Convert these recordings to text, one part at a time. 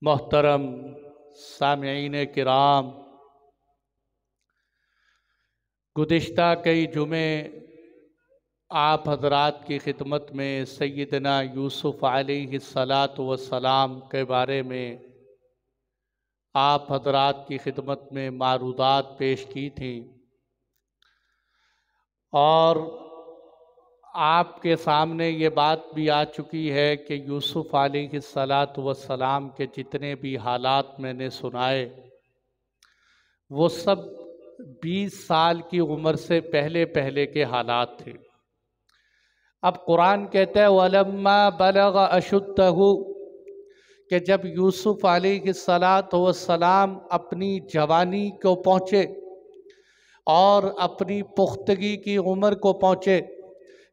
محترم سامعین کرام، گزشتہ کئی جمعے آپ حضرات کی خدمت میں سیدنا یوسف علیہ السلام کے بارے میں آپ حضرات کی خدمت میں معروضات پیش کی تھیں، اور آپ کے سامنے یہ بات بھی آ چکی ہے کہ یوسف علیہ السلام کے جتنے بھی حالات میں نے سنائے وہ سب 20 سال کی عمر سے پہلے کے حالات تھے۔ اب قرآن کہتا ہے وَلَمَّا بَلَغَ أَشُدَّهُ کہ جب یوسف علیہ السلام اپنی جوانی کو پہنچے اور اپنی پختگی کی عمر کو پہنچے،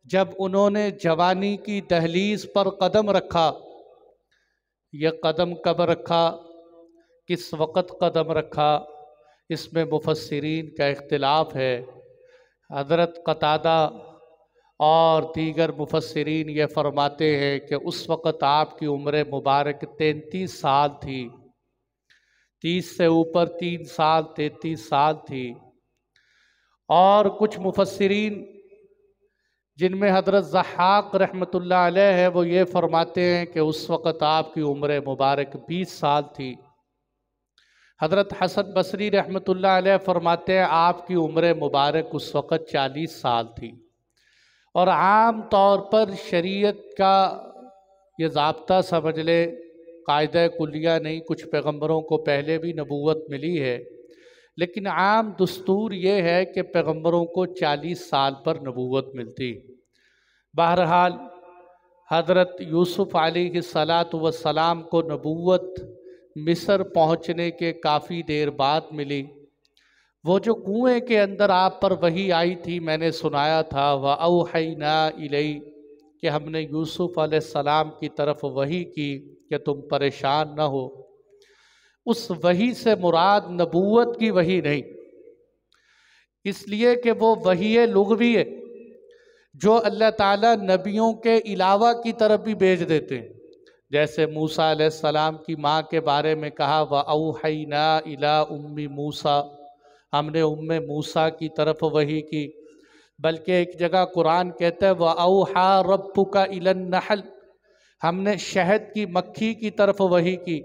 جب انہوں نے جوانی کی دہلیز پر قدم رکھا، یہ قدم کب رکھا، کس وقت قدم رکھا، اس میں مفسرین کا اختلاف ہے۔ حضرت قتادہ اور دیگر مفسرین یہ فرماتے ہیں کہ اس وقت آپ کی عمر مبارک 33 سال تھی، 30 سے اوپر 3 سال 33 سال تھی۔ اور کچھ مفسرین جن میں حضرت ضحاک رحمۃ اللہ علیہ ہے وہ یہ فرماتے ہیں کہ اس وقت آپ کی عمر مبارک 20 سال تھی۔ حضرت حسن بصری رحمۃ اللہ علیہ فرماتے ہیں آپ کی عمر مبارک اس وقت 40 سال تھی۔ اور عام طور پر شریعت کا یہ ضابطہ سمجھ لے، قاعدہ کلیہ نہیں، کچھ پیغمبروں کو پہلے بھی نبوت ملی ہے، لیکن عام دستور یہ ہے کہ پیغمبروں کو 40 سال پر نبوت ملتی۔ بہرحال حضرت یوسف علیہ السلام کو نبوت مصر پہنچنے کے کافی دیر بعد ملی۔ وہ جو کنویں کے اندر آپ پر وحی آئی تھی، میں نے سنایا تھا وَأَوْحَيْنَا إِلَيْهِ کہ ہم نے یوسف علیہ السلام کی طرف وحی کی کہ تم پریشان نہ ہو۔ اس وحی سے مراد نبوت کی وحی نہیں، اس لیے کہ وہ وحی لغوی ہے جو اللہ تعالیٰ نبیوں کے علاوہ کی طرف بھی بھیج دیتے ہیں۔ جیسے موسیٰ علیہ السلام کی ماں کے بارے میں کہا وَأَوْحَيْنَا إِلَىٰ أُمِّ مُوسیٰ، ہم نے موسیٰ کی طرف وحی کی۔ بلکہ ایک جگہ قرآن کہتا ہے وَأَوْحَىٰ رَبُّكَ إِلَى النَّحْلِ، ہم نے شہد کی مکھی کی طرف وحی کی۔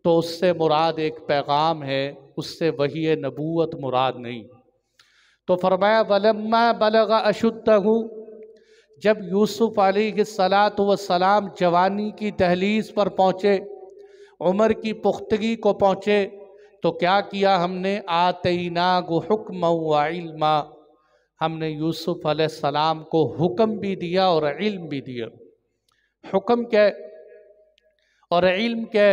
تو اس سے مراد ایک پیغام ہے، اس سے وحی نبوت مراد نہیں۔ تو فرمایا وَلَمَّا بَلَغَ أَشُدَّهُ جب یوسف علیہ السلام جوانی کی دہلیز پر پہنچے، عمر کی پختگی کو پہنچے، تو کیا کیا ہم نے آتَيْنَاهُ حُكْمًا وَعِلْمًا، ہم نے یوسف علیہ السلام کو حکم بھی دیا اور علم بھی دیا۔ حکم کیا اور علم کیا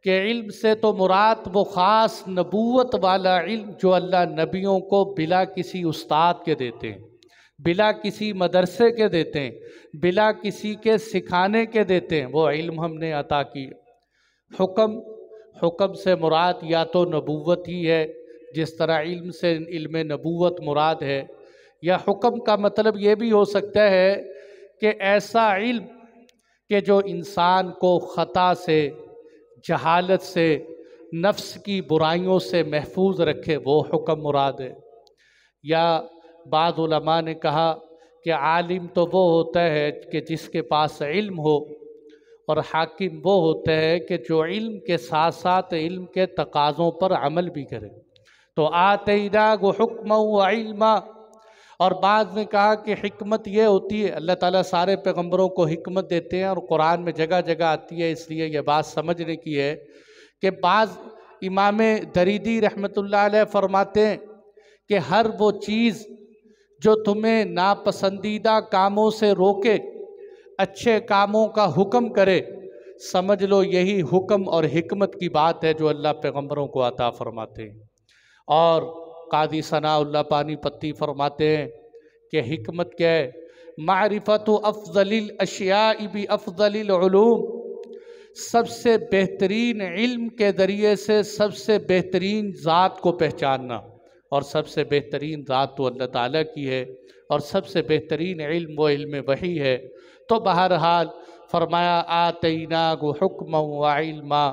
کہ علم سے تو مراد وہ خاص نبوت والا علم جو اللہ نبیوں کو بلا کسی استاد کے دیتے ہیں، بلا کسی مدرسے کے دیتے ہیں، بلا کسی کے سکھانے کے دیتے ہیں، وہ علم ہم نے عطا کی۔ حکم سے مراد یا تو نبوت ہی ہے، جس طرح علم سے علم نبوت مراد ہے، یا حکم کا مطلب یہ بھی ہو سکتا ہے کہ ایسا علم کہ جو انسان کو خطا سے، جہالت سے، نفس کی برائیوں سے محفوظ رکھے، وہ حکم مراد ہے۔ یا بعض علماء نے کہا کہ عالم تو وہ ہوتا ہے کہ جس کے پاس علم ہو، اور حاکم وہ ہوتا ہے کہ جو علم کے ساتھ ساتھ علم کے تقاضوں پر عمل بھی کرے۔ تو آتَيْنَاهُ حُكْمًا وَعِلْمًا۔ اور بعض نے کہا کہ حکمت یہ ہوتی ہے، اللہ تعالیٰ سارے پیغمبروں کو حکمت دیتے ہیں اور قرآن میں جگہ جگہ آتی ہے، اس لیے یہ بات سمجھنے کی ہے کہ بعض امام دریدی رحمۃ اللہ علیہ فرماتے ہیں کہ ہر وہ چیز جو تمہیں ناپسندیدہ کاموں سے روکے، اچھے کاموں کا حکم کرے، سمجھ لو یہی حکم اور حکمت کی بات ہے جو اللہ پیغمبروں کو عطا فرماتے ہیں۔ اور قاضی ثناء اللہ پانی پتی فرماتے ہیں کہ حکمت کیا ہے؟ معرفت افضل الاشیاء بافضل العلوم، سب سے بہترین علم کے ذریعے سے سب سے بہترین ذات کو پہچاننا، اور سب سے بہترین ذات تو اللہ تعالیٰ کی ہے، اور سب سے بہترین علم وہ علم وحی ہے۔ تو بہرحال فرمایا آتَيْنَاهُ حُكْمًا وَعِلْمًا،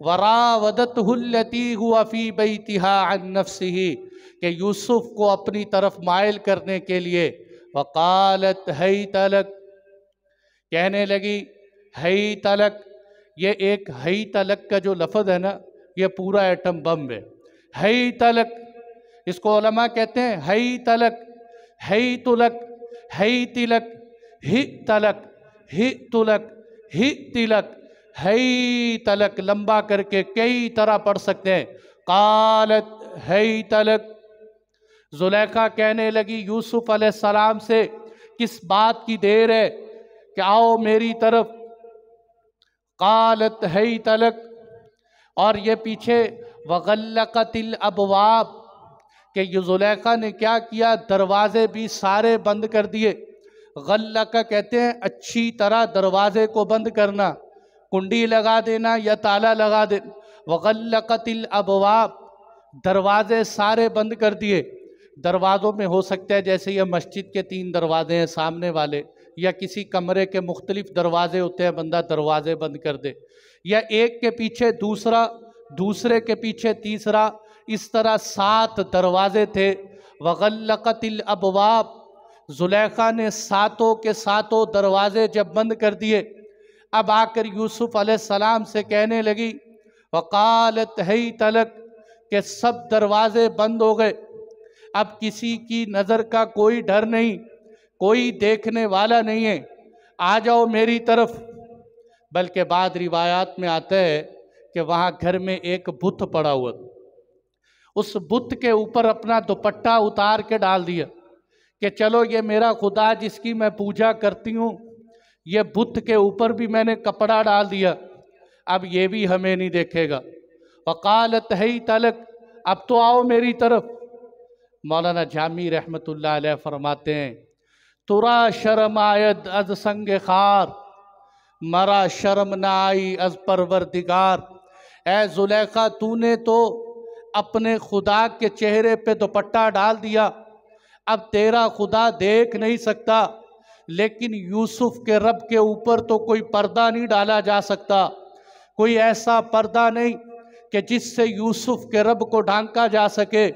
وراودته التي هو في بيتها عن نفسه، کہ یوسف کو اپنی طرف مائل کرنے کے لیے، وقالت ہیت لک، کہنے لگی ہیت لک۔ یہ ایک ہیت لک کا جو لفظ ہے نا، یہ پورا ایٹم بم ہے۔ ہیت لک، اس کو علماء کہتے ہیں ہیت لک، ہیت لک، ہیت لک، ہت لک، ہت لک، ہت لک، ہیت لک، لمبا کر کے کئی طرح پڑھ سکتے ہیں۔ قالت ہیت لک، زلیخا کہنے لگی یوسف علیہ السلام سے کس بات کی دیر ہے کہ آؤ میری طرف۔ قالت ہیت لک، اور یہ پیچھے وغلقت الابواب، کہ یہ زلیخا نے کیا کیا، دروازے بھی سارے بند کر دیے۔ غلقہ کہتے ہیں اچھی طرح دروازے کو بند کرنا، کنڈی لگا دینا یا تالا لگا دینا۔ وغلقت الابواب، دروازے سارے بند کر دیے۔ دروازوں میں ہو سکتا ہے جیسے یہ مسجد کے 3 دروازے ہیں سامنے والے، یا کسی کمرے کے مختلف دروازے ہوتے ہیں، بندہ دروازے بند کر دے، یا ایک کے پیچھے دوسرا، دوسرے کے پیچھے تیسرا، اس طرح 7 دروازے تھے۔ وغلقت الابواب، زلیخا نے 7 کے 7 دروازے جب بند کر دیے، اب آ کر یوسف علیہ السلام سے کہنے لگی وقالت ہیت لک، کہ سب دروازے بند ہو گئے، اب کسی کی نظر کا کوئی ڈر نہیں، کوئی دیکھنے والا نہیں ہے، آ جاؤ میری طرف۔ بلکہ بعض روایات میں آتا ہے کہ وہاں گھر میں ایک بت پڑا ہوا، اس بت کے اوپر اپنا دوپٹہ اتار کے ڈال دیا کہ چلو یہ میرا خدا جس کی میں پوجا کرتی ہوں، یہ بت کے اوپر بھی میں نے کپڑا ڈال دیا، اب یہ بھی ہمیں نہیں دیکھے گا۔ وقالت ہیت لک، اب تو آؤ میری طرف۔ مولانا جامی رحمت اللہ علیہ فرماتے ہیں ترا شرم آید از سنگ خار، مرا شرم نہ آئی از پروردگار۔ اے زلیخا، تو نے تو اپنے خدا کے چہرے پہ دوپٹہ ڈال دیا، اب تیرا خدا دیکھ نہیں سکتا، لیکن یوسف کے رب کے اوپر تو کوئی پردہ نہیں ڈالا جا سکتا، کوئی ایسا پردہ نہیں کہ جس سے یوسف کے رب کو ڈھانکا جا سکے،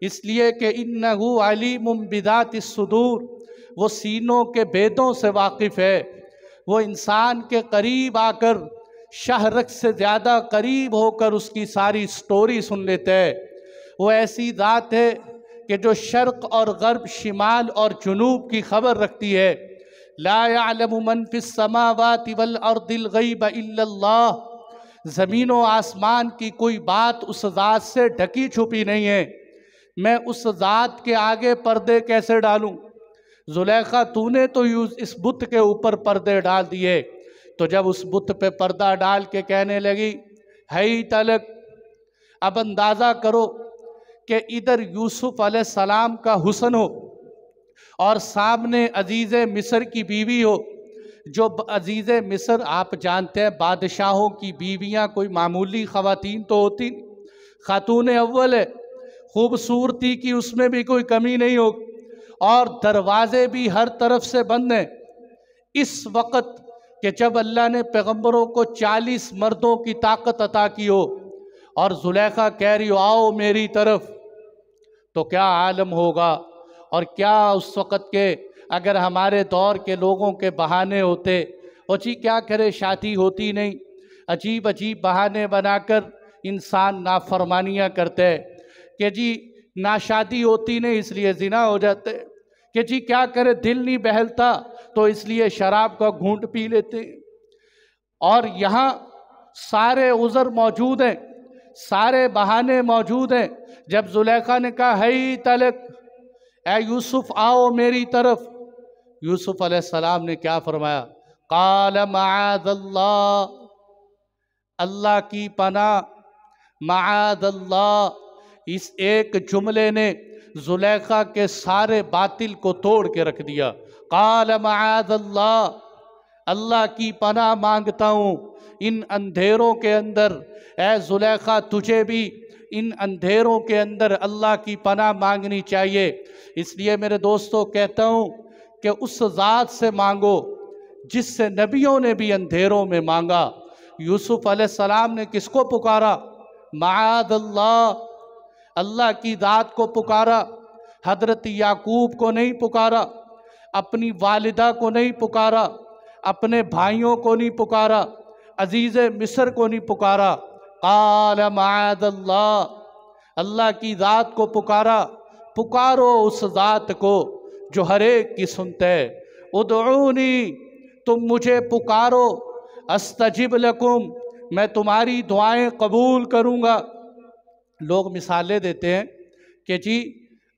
اس لیے کہ انہو علیم بذات الصدور، وہ سینوں کے بیدوں سے واقف ہے، وہ انسان کے قریب آ کر، شہرک سے زیادہ قریب ہو کر اس کی ساری سٹوری سن لیتے ہے۔ وہ ایسی ذات ہے کہ جو شرق اور غرب، شمال اور جنوب کی خبر رکھتی ہے۔ لا يعلم من فی السماوات والارض الغیب الا اللہ، زمین و آسمان کی کوئی بات اس ذات سے ڈھکی چھپی نہیں ہے، میں اس ذات کے آگے پردے کیسے ڈالوں؟ زلیخا، تو نے تو اس بت کے اوپر پردے ڈال دیے۔ تو جب اس بت پہ پردہ ڈال کے کہنے لگی ہیت لک، اب اندازہ کرو کہ ادھر یوسف علیہ السلام کا حسن ہو اور سامنے عزیز مصر کی بیوی ہو، جو عزیز مصر آپ جانتے ہیں بادشاہوں کی بیویاں کوئی معمولی خواتین تو ہوتی، خاتون اول ہے، خوبصورتی کی اس میں بھی کوئی کمی نہیں ہو، اور دروازے بھی ہر طرف سے بند ہیں۔ اس وقت کہ جب اللہ نے پیغمبروں کو 40 مردوں کی طاقت عطا کی ہو اور زلیخا کہہ رہی ہو آؤ میری طرف، تو کیا عالم ہوگا؟ اور کیا اس وقت کے اگر ہمارے دور کے لوگوں کے بہانے ہوتے، وہ جی کیا کرے شادی ہوتی نہیں، عجیب عجیب بہانے بنا کر انسان نافرمانیاں کرتے ہیں کہ جی ناشادی ہوتی نہیں اس لیے زنا ہو جاتے، کہ جی کیا کرے دل نہیں بہلتا تو اس لیے شراب کا گھونٹ پی لیتے۔ اور یہاں سارے عذر موجود ہیں، سارے بہانے موجود ہیں۔ جب زلیخا نے کہا ہیت لک، اے یوسف آؤ میری طرف، یوسف علیہ السلام نے کیا فرمایا؟ قال معاذ اللہ، اللہ کی پناہ، معاذ اللہ۔ اس ایک جملے نے زلیخا کے سارے باطل کو توڑ کے رکھ دیا۔ قال معاذ اللہ، اللہ کی پناہ مانگتا ہوں ان اندھیروں کے اندر۔ اے زلیخا، تجھے بھی ان اندھیروں کے اندر اللہ کی پناہ مانگنی چاہیے۔ اس لیے میرے دوستو کہتا ہوں کہ اس ذات سے مانگو جس سے نبیوں نے بھی اندھیروں میں مانگا۔ یوسف علیہ السلام نے کس کو پکارا؟ معاذ اللہ، اللہ کی ذات کو پکارا، حضرت یعقوب کو نہیں پکارا، اپنی والدہ کو نہیں پکارا، اپنے بھائیوں کو نہیں پکارا، عزیز مصر کو نہیں پکارا۔ قال معاذ اللہ، اللہ کی ذات کو پکارا۔ پکارو اس ذات کو جو ہر ایک کی سنتے ہے۔ ادعونی، تم مجھے پکارو، استجب لکم، میں تمہاری دعائیں قبول کروں گا۔ لوگ مثالیں دیتے ہیں کہ جی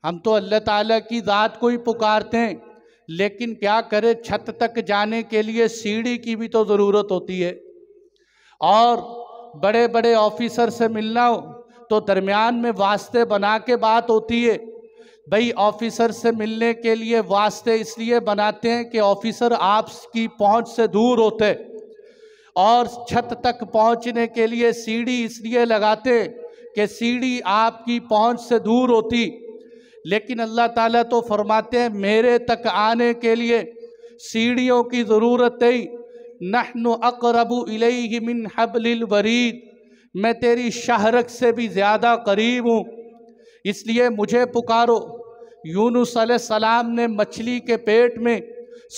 ہم تو اللہ تعالیٰ کی ذات کو ہی پکارتے ہیں، لیکن کیا کرے، چھت تک جانے کے لیے سیڑھی کی بھی تو ضرورت ہوتی ہے، اور بڑے بڑے آفیسر سے ملنا ہو تو درمیان میں واسطے بنا کے بات ہوتی ہے۔ بھئی آفیسر سے ملنے کے لیے واسطے اس لیے بناتے ہیں کہ آفیسر آپ کی پہنچ سے دور ہوتے، اور چھت تک پہنچنے کے لیے سیڑھی اس لیے لگاتے کہ سیڑھی آپ کی پہنچ سے دور ہوتی۔ لیکن اللہ تعالیٰ تو فرماتے ہیں میرے تک آنے کے لیے سیڑھیوں کی ضرورت نہیں۔ نحن اقرب الیہ من حبل الورید، میں تیری شہرک سے بھی زیادہ قریب ہوں، اس لیے مجھے پکارو۔ یونس علیہ السلام نے مچھلی کے پیٹ میں،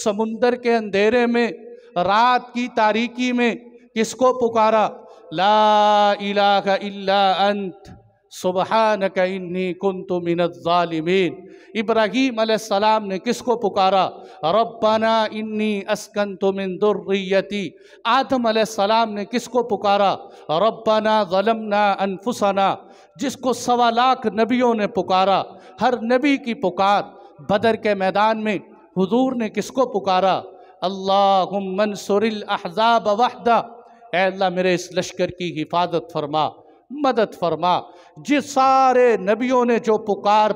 سمندر کے اندھیرے میں، رات کی تاریکی میں کس کو پکارا؟ لا الہ الا انت سبحانک انی کنت من الظالمین۔ ابراہیم علیہ السلام نے کس کو پکارا؟ ربنا انی اسکنت من ذریتی۔ آدم علیہ السلام نے کس کو پکارا؟ ربنا ظلمنا انفسنا، جس کو 1.25 لاکھ نبیوں نے پکارا۔ ہر نبی کی پکار۔ بدر کے میدان میں حضور نے کس کو پکارا؟ اللہم انصر الاحزاب وحدہ، اے اللہ میرے اس لشکر کی حفاظت فرما، مدد فرما۔ جس سارے نبیوں نے جو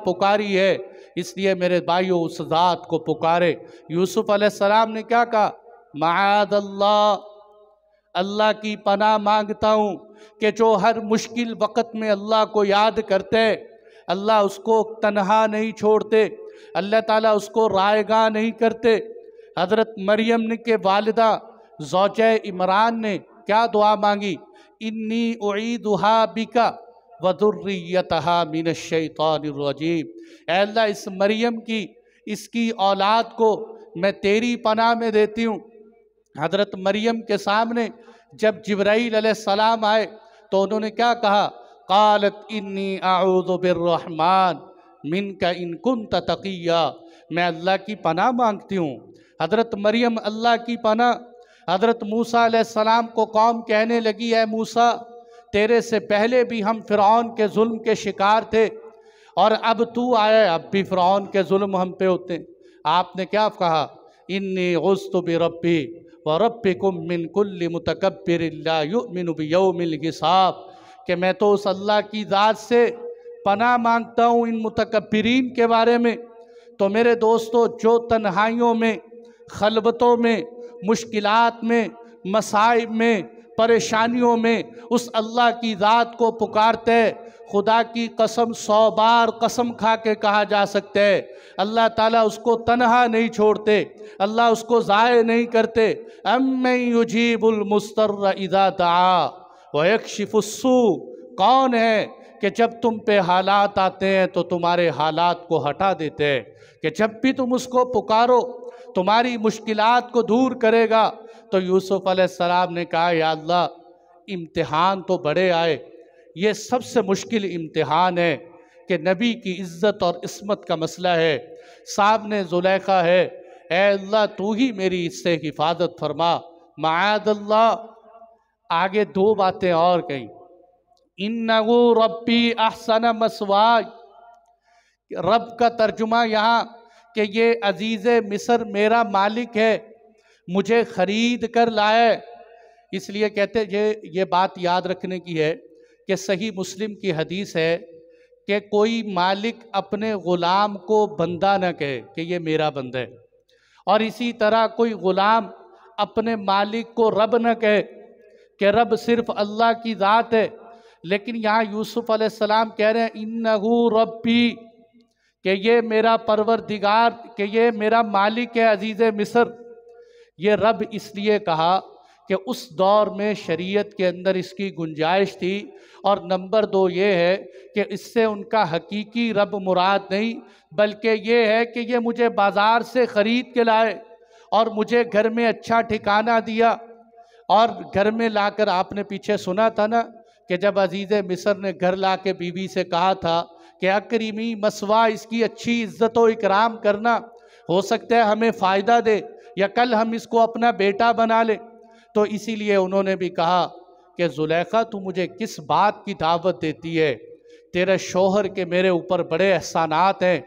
پکاری ہے، اس لیے میرے بھائیوں اس ذات کو پکارے۔ یوسف علیہ السلام نے کیا کہا؟ معاذ اللہ، اللہ کی پناہ مانگتا ہوں کہ جو ہر مشکل وقت میں اللہ کو یاد کرتے، اللہ اس کو تنہا نہیں چھوڑتے، اللہ تعالیٰ اس کو رائیگاں نہیں کرتے۔ حضرت مریم کے والدہ زوجہ عمران نے کیا دعا مانگی؟ انی اعیدھا بکا وذریتہا من الشیطان الرجیم، اے اللہ اس مریم کی، اس کی اولاد کو میں تیری پناہ میں دیتی ہوں۔ حضرت مریم کے سامنے جب جبرائیل علیہ السلام آئے تو انہوں نے کیا کہا؟ قالت انی اعوذ بالرحمن منک ان کنت تقیا، میں اللہ کی پناہ مانگتی ہوں۔ حضرت مریم اللہ کی پناہ۔ حضرت موسیٰ علیہ السلام کو قوم کہنے لگی اے موسیٰ، تیرے سے پہلے بھی ہم فرعون کے ظلم کے شکار تھے، اور اب تو آئے، اب بھی فرعون کے ظلم ہم پہ ہوتے ہیں۔ آپ نے کیا کہا؟ انی عذت بربی وربکم من کل متکبر لا یؤمن بیوم الحساب، کہ میں تو اس اللہ کی ذات سے پناہ مانگتا ہوں ان متکبرین کے بارے میں۔ تو میرے دوستو، جو تنہائیوں میں، خلوتوں میں، مشکلات میں، مصائب میں، پریشانیوں میں اس اللہ کی ذات کو پکارتے، خدا کی قسم 100 بار قسم کھا کے کہا جا سکتے ہے، اللہ تعالیٰ اس کو تنہا نہیں چھوڑتے، اللہ اس کو ضائع نہیں کرتے۔ امن یجیب المضطر اذا دعا ویکشف السوء، کون ہے کہ جب تم پہ حالات آتے ہیں تو تمہارے حالات کو ہٹا دیتے ہیں، کہ جب بھی تم اس کو پکارو تمہاری مشکلات کو دور کرے گا۔ تو یوسف علیہ السلام نے کہا یا اللہ امتحان تو بڑے آئے، یہ سب سے مشکل امتحان ہے کہ نبی کی عزت اور عصمت کا مسئلہ ہے، سامنے زلیخا ہے، اے اللہ تو ہی میری اس سے حفاظت فرما۔ معاذ اللہ۔ آگے 2 باتیں اور کہیں، اِنَّهُ رَبِّي أَحْسَنَ مَثْوَايَ، رب کا ترجمہ یہاں کہ یہ عزیز مصر میرا مالک ہے، مجھے خرید کر لائے۔ اس لیے کہتے یہ بات یاد رکھنے کی ہے کہ صحیح مسلم کی حدیث ہے کہ کوئی مالک اپنے غلام کو بندہ نہ کہے کہ یہ میرا بندہ ہے، اور اسی طرح کوئی غلام اپنے مالک کو رب نہ کہے کہ رب صرف اللہ کی ذات ہے۔ لیکن یہاں یوسف علیہ السلام کہہ رہے ہیں اِنَّهُ ربی، کہ یہ میرا پروردگار، کہ یہ میرا مالک ہے عزیز مصر۔ یہ رب اس لیے کہا کہ اس دور میں شریعت کے اندر اس کی گنجائش تھی، اور نمبر 2 یہ ہے کہ اس سے ان کا حقیقی رب مراد نہیں، بلکہ یہ ہے کہ یہ مجھے بازار سے خرید کے لائے اور مجھے گھر میں اچھا ٹھکانہ دیا، اور گھر میں لا کر آپ نے پیچھے سنا تھا نا کہ جب عزیز مصر نے گھر لا کے بیوی سے کہا تھا کہ اکرمی مسوا، اس کی اچھی عزت و اکرام کرنا، ہو سکتا ہے ہمیں فائدہ دے یا کل ہم اس کو اپنا بیٹا بنا لے، تو اسی لیے انہوں نے بھی کہا کہ زلیخا تو مجھے کس بات کی دعوت دیتی ہے؟ تیرے شوہر کے میرے اوپر بڑے احسانات ہیں،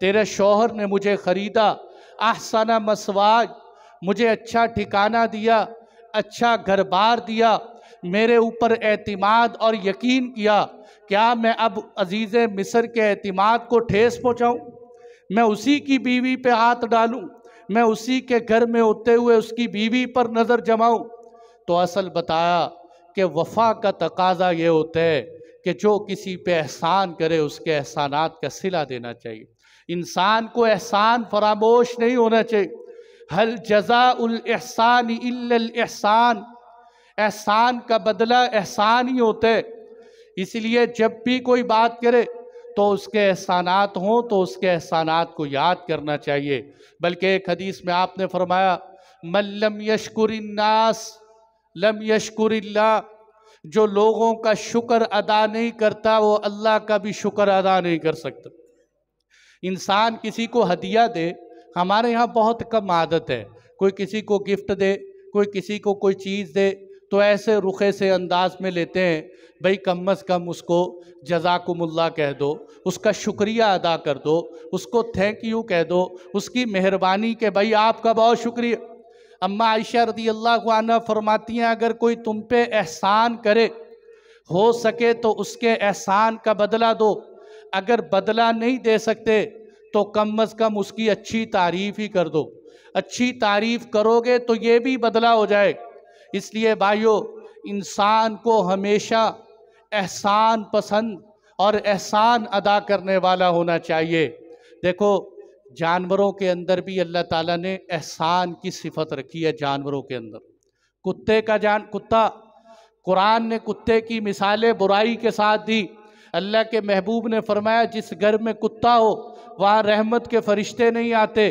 تیرے شوہر نے مجھے خریدا، احسن مسواج، مجھے اچھا ٹھکانہ دیا، اچھا گھر بار دیا، میرے اوپر اعتماد اور یقین کیا، کیا میں اب عزیز مصر کے اعتماد کو ٹھیس پہنچاؤں؟ میں اسی کی بیوی پہ ہاتھ ڈالوں؟ میں اسی کے گھر میں ہوتے ہوئے اس کی بیوی پر نظر جماؤں؟ تو اصل بتایا کہ وفا کا تقاضا یہ ہوتا ہے کہ جو کسی پہ احسان کرے اس کے احسانات کا صلہ دینا چاہیے، انسان کو احسان فراموش نہیں ہونا چاہیے۔ ہل جزاء الاحسان الا الاحسان، احسان کا بدلہ احسان ہی ہوتا ہے، اس لیے جب بھی کوئی بات کرے تو اس کے احسانات ہوں تو اس کے احسانات کو یاد کرنا چاہیے۔ بلکہ ایک حدیث میں آپ نے فرمایا من لم یشکر الناس لم یشکر اللہ، جو لوگوں کا شکر ادا نہیں کرتا وہ اللہ کا بھی شکر ادا نہیں کر سکتا۔ انسان کسی کو ہدیہ دے، ہمارے یہاں بہت کم عادت ہے، کوئی کسی کو گفٹ دے، کوئی کسی کو کوئی چیز دے تو ایسے رخے سے انداز میں لیتے ہیں، بھئی کم از کم اس کو جزاکم اللہ کہہ دو، اس کا شکریہ ادا کر دو، اس کو تھینک یو کہہ دو، اس کی مہربانی کہ بھئی آپ کا بہت شکریہ۔ اما عائشہ رضی اللہ عنہ فرماتی ہیں اگر کوئی تم پہ احسان کرے، ہو سکے تو اس کے احسان کا بدلہ دو، اگر بدلہ نہیں دے سکتے تو کم از کم اس کی اچھی تعریف ہی کر دو، اچھی تعریف کرو گے تو یہ بھی بدلہ ہو جائے۔ اس لیے بھائیو، انسان کو ہمیشہ احسان پسند اور احسان ادا کرنے والا ہونا چاہیے۔ دیکھو جانوروں کے اندر بھی اللہ تعالیٰ نے احسان کی صفت رکھی ہے، جانوروں کے اندر کتا، قرآن نے کتے کی مثالیں برائی کے ساتھ دی۔ اللہ کے محبوب نے فرمایا جس گھر میں کتا ہو وہاں رحمت کے فرشتے نہیں آتے۔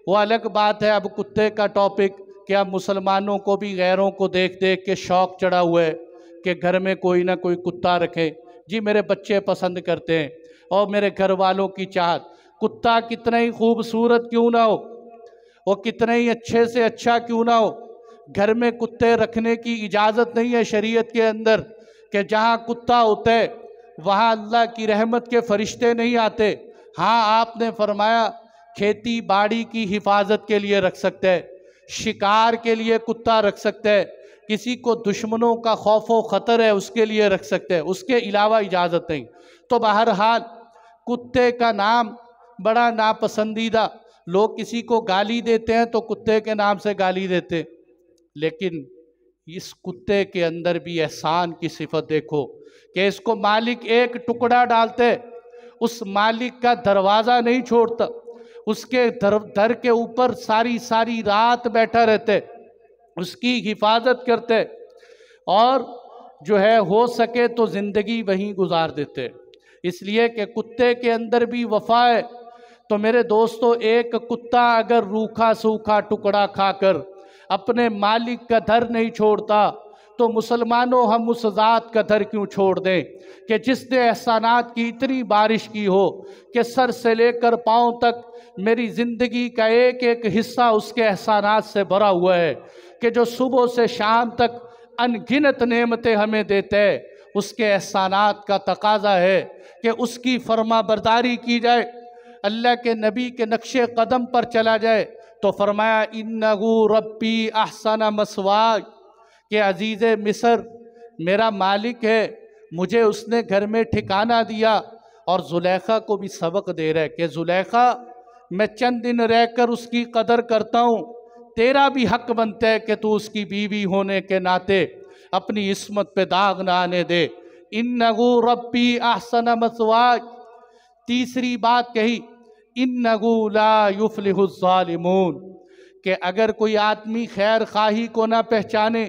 وہ الگ بات ہے، اب کتے کا ٹاپک کہ اب مسلمانوں کو بھی غیروں کو دیکھ دیکھ کے شوق چڑھا ہوا ہے کہ گھر میں کوئی نہ کوئی کتا رکھے، جی میرے بچے پسند کرتے ہیں اور میرے گھر والوں کی چاہت۔ کتا کتنا ہی خوبصورت کیوں نہ ہو، وہ کتنے ہی اچھے سے اچھا کیوں نہ ہو، گھر میں کتے رکھنے کی اجازت نہیں ہے شریعت کے اندر، کہ جہاں کتا ہوتا ہے وہاں اللہ کی رحمت کے فرشتے نہیں آتے۔ ہاں آپ نے فرمایا کھیتی باڑی کی حفاظت کے لیے رکھ سکتے ہیں، شکار کے لیے کتا رکھ سکتے ہیں، کسی کو دشمنوں کا خوف و خطر ہے اس کے لیے رکھ سکتے ہیں، اس کے علاوہ اجازت نہیں۔ تو بہرحال کتے کا نام بڑا ناپسندیدہ، لوگ کسی کو گالی دیتے ہیں تو کتے کے نام سے گالی دیتے، لیکن اس کتے کے اندر بھی احسان کی صفت دیکھو کہ اس کو مالک ایک ٹکڑا ڈالتے اس مالک کا دروازہ نہیں چھوڑتا، اس کے در کے اوپر ساری رات بیٹھا رہتے، اس کی حفاظت کرتے، اور جو ہے ہو سکے تو زندگی وہیں گزار دیتے، اس لیے کہ کتے کے اندر بھی وفا ہے۔ تو میرے دوستو، ایک کتا اگر روکھا سوکھا ٹکڑا کھا کر اپنے مالک کا در نہیں چھوڑتا تو مسلمانوں ہم اس ذات کا در کیوں چھوڑ دیں کہ جس نے احسانات کی اتنی بارش کی ہو کہ سر سے لے کر پاؤں تک میری زندگی کا ایک ایک حصہ اس کے احسانات سے بھرا ہوا ہے، کہ جو صبح سے شام تک ان گنت نعمتیں ہمیں دیتے ہیں، اس کے احسانات کا تقاضا ہے کہ اس کی فرما برداری کی جائے، اللہ کے نبی کے نقش قدم پر چلا جائے۔ تو فرمایا انہو ربی احسن مسواج، کہ عزیز مصر میرا مالک ہے، مجھے اس نے گھر میں ٹھکانہ دیا، اور زلیخا کو بھی سبق دے رہا ہے کہ زلیخا میں چند دن رہ کر اس کی قدر کرتا ہوں، تیرا بھی حق بنتا ہے کہ تو اس کی بیوی ہونے کے ناطے اپنی عصمت پہ داغ نہ آنے دے۔ انہو ربی احسن مسواج، تیسری بات کہی انہو لا یفلح الظالمون، کہ اگر کوئی آدمی خیر خواہی کو نہ پہچانے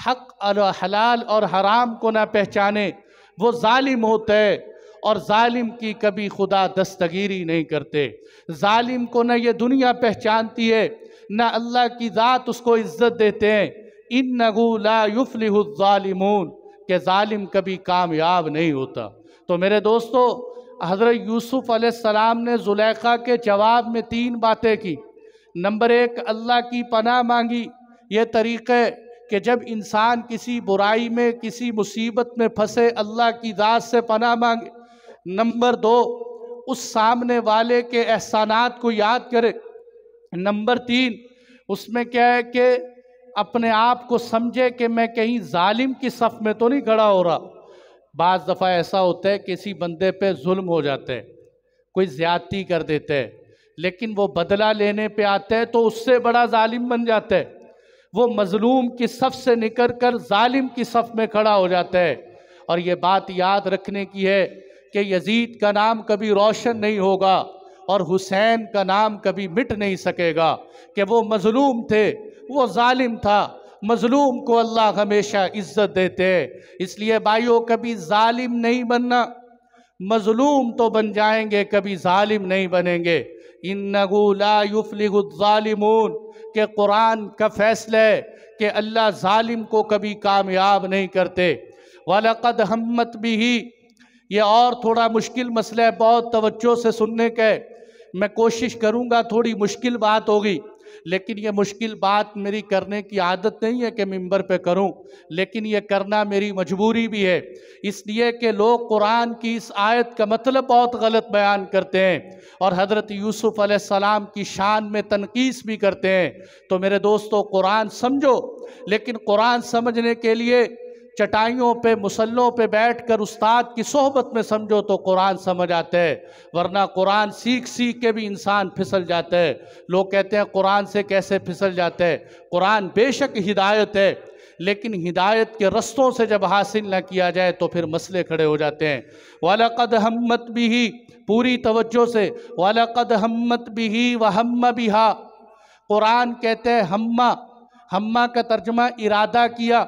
حق اور حلال اور حرام کو نہ پہچانے وہ ظالم ہوتا ہے، اور ظالم کی کبھی خدا دستگیری نہیں کرتے۔ ظالم کو نہ یہ دنیا پہچانتی ہے، نہ اللہ کی ذات اس کو عزت دیتے ہیں۔ اِنَّهُ لَا يُفْلِحُ الظَّالِمُونَ کہ ظالم کبھی کامیاب نہیں ہوتا۔ تو میرے دوستو، حضرت یوسف علیہ السلام نے زلیخا کے جواب میں 3 باتیں کی۔ نمبر 1، اللہ کی پناہ مانگی۔ یہ طریقہ ہے کہ جب انسان کسی برائی میں، کسی مصیبت میں پھنسے، اللہ کی ذات سے پناہ مانگے۔ نمبر 2، اس سامنے والے کے احسانات کو یاد کرے۔ نمبر 3، اس میں کیا ہے کہ اپنے آپ کو سمجھے کہ میں کہیں ظالم کی صف میں تو نہیں کھڑا ہو رہا۔ بعض دفعہ ایسا ہوتا ہے کسی بندے پہ ظلم ہو جاتا ہے، کوئی زیادتی کر دیتا ہے، لیکن وہ بدلہ لینے پہ آتا ہے تو اس سے بڑا ظالم بن جاتا ہے۔ وہ مظلوم کی صف سے نکل کر ظالم کی صف میں کھڑا ہو جاتا ہے۔ اور یہ بات یاد رکھنے کی ہے کہ یزید کا نام کبھی روشن نہیں ہوگا، اور حسین کا نام کبھی مٹ نہیں سکے گا کہ وہ مظلوم تھے، وہ ظالم تھا۔ مظلوم کو اللہ ہمیشہ عزت دیتے ہیں۔ اس لیے بھائیو، کبھی ظالم نہیں بننا، مظلوم تو بن جائیں گے، کبھی ظالم نہیں بنیں گے۔ اِنَّهُ لَا يُفْلِحُ الظَّالِمُونَ کہ قرآن کا فیصلہ ہے کہ اللہ ظالم کو کبھی کامیاب نہیں کرتے۔ وَلَقَدْ ہَمَّتْ بِهِ یہ اور تھوڑا مشکل مسئلہ ہے، بہت توجہ سے سننے کا ہے۔ میں کوشش کروں گا، تھوڑی مشکل بات ہوگی، لیکن یہ مشکل بات میری کرنے کی عادت نہیں ہے کہ ممبر پہ کروں، لیکن یہ کرنا میری مجبوری بھی ہے، اس لیے کہ لوگ قرآن کی اس آیت کا مطلب بہت غلط بیان کرتے ہیں، اور حضرت یوسف علیہ السلام کی شان میں تنقیص بھی کرتے ہیں۔ تو میرے دوستو، قرآن سمجھو، لیکن قرآن سمجھنے کے لیے چٹائیوں پہ، مسلوں پہ بیٹھ کر استاد کی صحبت میں سمجھو تو قرآن سمجھ آتا ہے، ورنہ قرآن سیکھ کے بھی انسان پھسل جاتا ہے۔ لوگ کہتے ہیں قرآن سے کیسے پھسل جاتا ہے؟ قرآن بے شک ہدایت ہے، لیکن ہدایت کے رستوں سے جب حاصل نہ کیا جائے تو پھر مسئلے کھڑے ہو جاتے ہیں۔ وَلَقَدْ ہَمَّتْ بِهِ پوری توجہ سے، وَلَقَدْ ہَمَّتْ بِهِ وَهَمَّ بِهَا قرآن کہتے ہیں ہمّا کا ترجمہ ارادہ کیا۔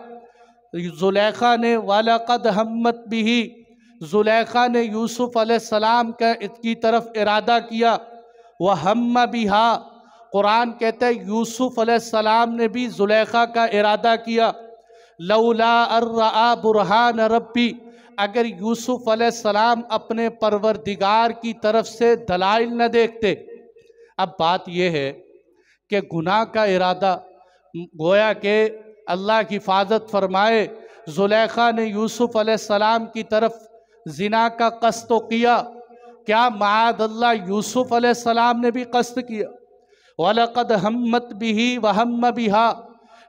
زلیخا نے وَلَقَدْ ہَمَّتْ بِهِ زلیخا نے یوسف علیہ السلام کی طرف ارادہ کیا۔ وَهَمَّ بِهَا قرآن کہتا ہے یوسف علیہ السلام نے بھی زلیخا کا ارادہ کیا۔ لَوْلَا أَن رَأَىٰ بُرْهَانَ رَبِّ اگر یوسف علیہ السلام اپنے پروردگار کی طرف سے دلائل نہ دیکھتے۔ اب بات یہ ہے کہ گناہ کا ارادہ، گویا کہ اللہ کی حفاظت فرمائے، زلیخا نے یوسف علیہ السلام کی طرف زنا کا قصد تو کیا، کیا معاذ اللہ یوسف علیہ السلام نے بھی قصد کیا؟ وَلَقَدْ ہَمَّتْ بِهِ وَهَمَّ بِهَا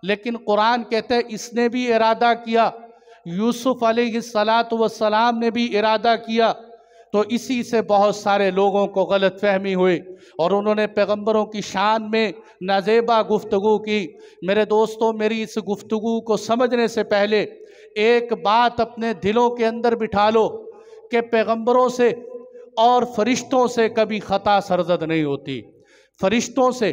لیکن قرآن کہتے ہیں اس نے بھی ارادہ کیا، یوسف علیہ السلام نے بھی ارادہ کیا۔ تو اسی سے بہت سارے لوگوں کو غلط فہمی ہوئی، اور انہوں نے پیغمبروں کی شان میں نازیبا گفتگو کی۔ میرے دوستو، میری اس گفتگو کو سمجھنے سے پہلے ایک بات اپنے دلوں کے اندر بٹھا لو کہ پیغمبروں سے اور فرشتوں سے کبھی خطا سرزد نہیں ہوتی، فرشتوں سے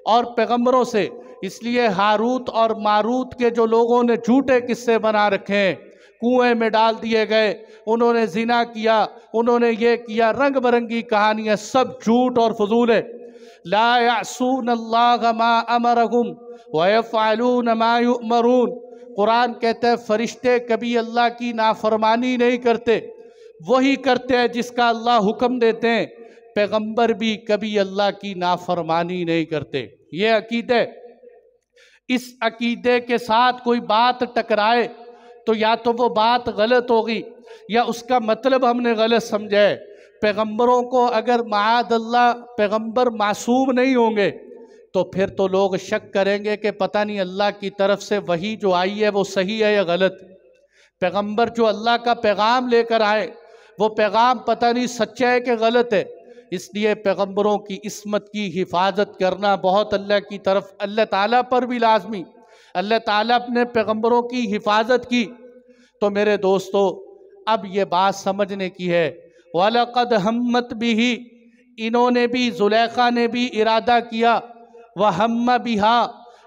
اور پیغمبروں سے۔ اس لیے ہاروت اور ماروت کے جو لوگوں نے جھوٹے قصے بنا رکھے ہیں، کنویں میں ڈال دیے گئے، انہوں نے زنا کیا، انہوں نے یہ کیا، رنگ برنگی کہانیاں، سب جھوٹ اور فضول ہے۔ لا یعصون اللہ ما امرہم ویفعلون ما یؤمرون قرآن کہتا ہے فرشتے کبھی اللہ کی نافرمانی نہیں کرتے، وہی کرتے ہیں جس کا اللہ حکم دیتے ہیں۔ پیغمبر بھی کبھی اللہ کی نافرمانی نہیں کرتے۔ یہ عقیدہ، اس عقیدے کے ساتھ کوئی بات ٹکرائے تو یا تو وہ بات غلط ہوگی یا اس کا مطلب ہم نے غلط سمجھا ہے۔ پیغمبروں کو اگر معاذ اللہ پیغمبر معصوم نہیں ہوں گے تو پھر تو لوگ شک کریں گے کہ پتہ نہیں اللہ کی طرف سے وحی جو آئی ہے وہ صحیح ہے یا غلط۔ پیغمبر جو اللہ کا پیغام لے کر آئے وہ پیغام پتہ نہیں سچا ہے کہ غلط ہے۔ اس لیے پیغمبروں کی عصمت کی حفاظت کرنا بہت اللہ کی طرف، اللہ تعالیٰ پر بھی لازمی۔ اللہ تعالیٰ اپنے پیغمبروں کی حفاظت کی۔ تو میرے دوستو، اب یہ بات سمجھنے کی ہے، وَلَقَدْ ہَمَّتْ بِهِ انہوں نے بھی، زلیخا نے بھی ارادہ کیا، وَهَمَّ بِهَا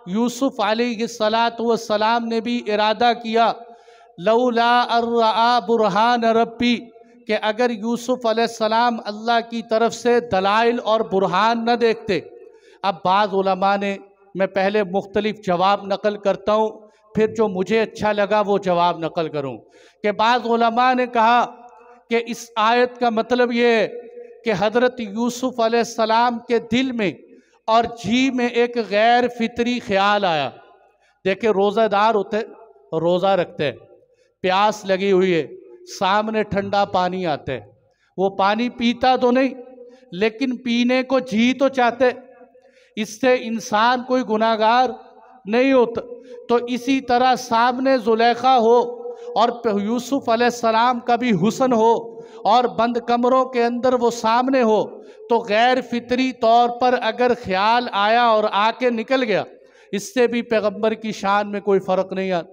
یوسف علیہ السلام نے بھی ارادہ کیا، لولا ارآ برہان ربی، کہ اگر یوسف علیہ السلام اللہ کی طرف سے دلائل اور برہان نہ دیکھتے۔ اب بعض علماء نے، میں پہلے مختلف جواب نقل کرتا ہوں، پھر جو مجھے اچھا لگا وہ جواب نقل کروں، کہ بعض علماء نے کہا کہ اس آیت کا مطلب یہ ہے کہ حضرت یوسف علیہ السلام کے دل میں اور جی میں ایک غیر فطری خیال آیا۔ دیکھیں روزہ دار ہوتے، روزہ رکھتے، پیاس لگی ہوئی ہے، سامنے ٹھنڈا پانی آتا ہے، وہ پانی پیتا تو نہیں لیکن پینے کو جی تو چاہتے، اس سے انسان کوئی گناہگار نہیں ہوتا۔ تو اسی طرح سامنے زلیخا ہو اور یوسف علیہ السلام کا بھی حسن ہو اور بند کمروں کے اندر وہ سامنے ہو، تو غیر فطری طور پر اگر خیال آیا اور آ کے نکل گیا، اس سے بھی پیغمبر کی شان میں کوئی فرق نہیں آتا۔